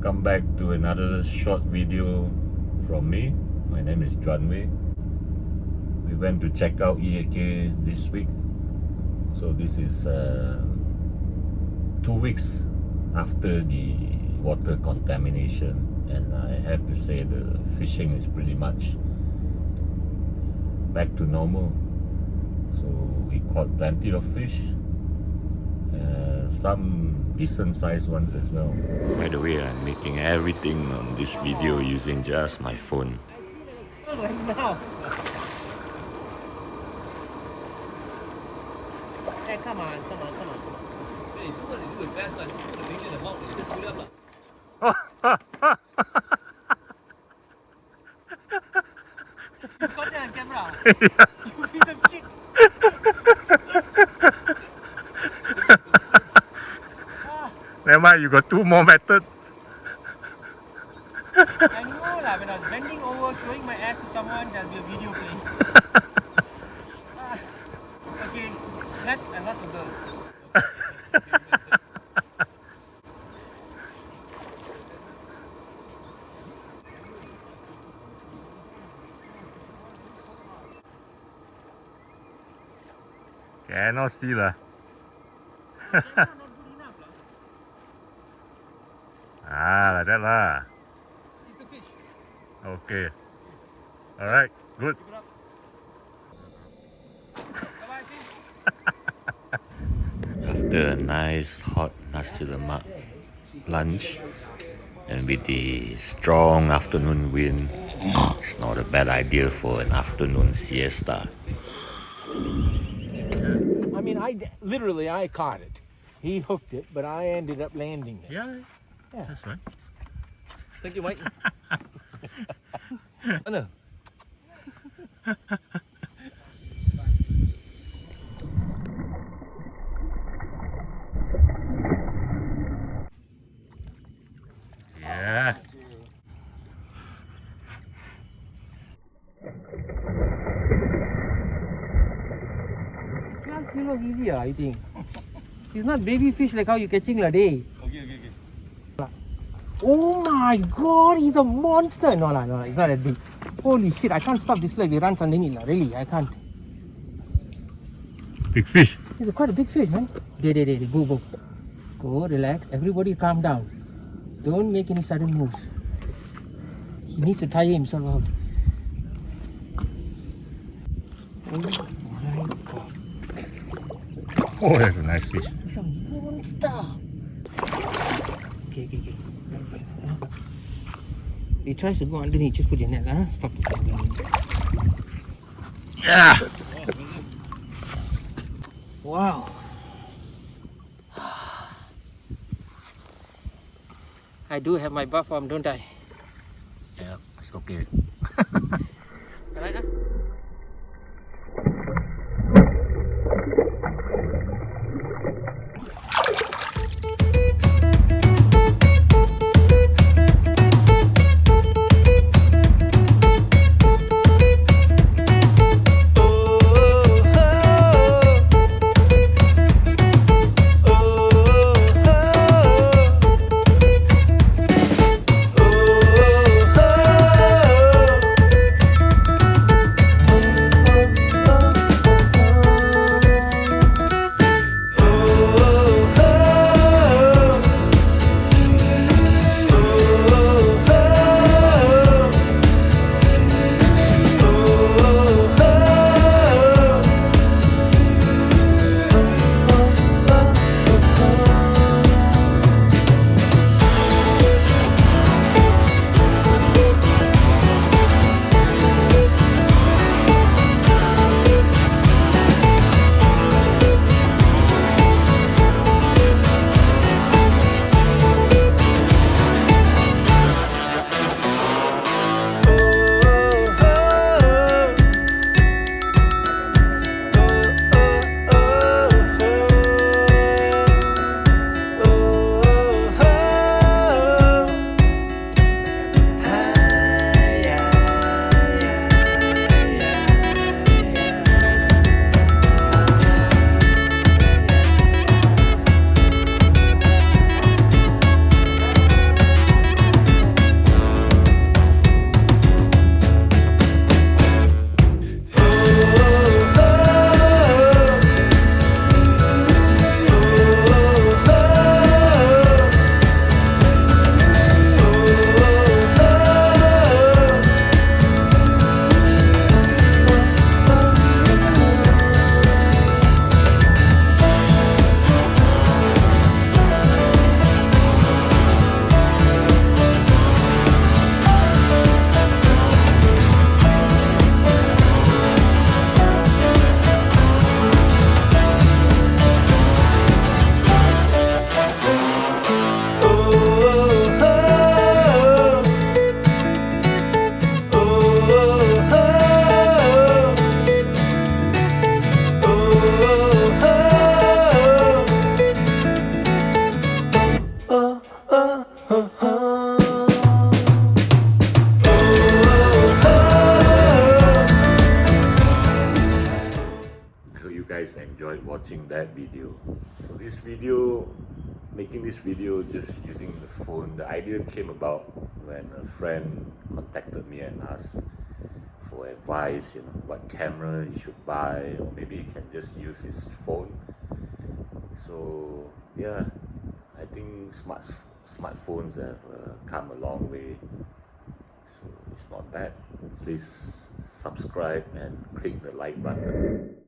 Welcome back to another short video from me. My name is Junwei. We went to check out EAK this week. So this is 2 weeks after the water contamination, and I have to say the fishing is pretty much back to normal. So we caught plenty of fish, some decent sized ones as well. By the way, I'm making everything on this video using just my phone. Hey, come on. You got that on camera? You piece of shit. Never mind, you got 2 more methods. I know lah, when I was bending over, showing my ass to someone, there'll be a video playing. Okay, let's and not for girls. Cannot see lah. Like that lah. It's a fish. Okay. Alright, good. Bye-bye, fish. After a nice hot nasi lemak lunch and with the strong afternoon wind, it's not a bad idea for an afternoon siesta. I mean, I caught it. He hooked it, but I ended up landing it. Yeah, that's right. Thank you, Mike. Ano? Yeah. You know, easier, I think. It's not baby fish like how you catching la day. Okay. Oh my god, he's a monster! No, it's not that big. Holy shit, I can't stop this leg. He runs underneath, really, I can't. Big fish. He's quite a big fish, man. Go. Go, relax. Everybody calm down. Don't make any sudden moves. He needs to tire himself out. Oh my god. Oh, that's a nice fish. He's a monster. Okay. He tries to go underneath, just put your net, huh? Stop. Yeah. Wow. I do have my buff arm, don't I? Yeah, it's okay. Alright, huh? I hope you guys enjoyed watching that video. So making this video just using the phone, the idea came about when a friend contacted me and asked for advice, what camera he should buy, or maybe he can just use his phone. So yeah, I think smartphones have come a long way, so it's not bad. Please subscribe and click the like button.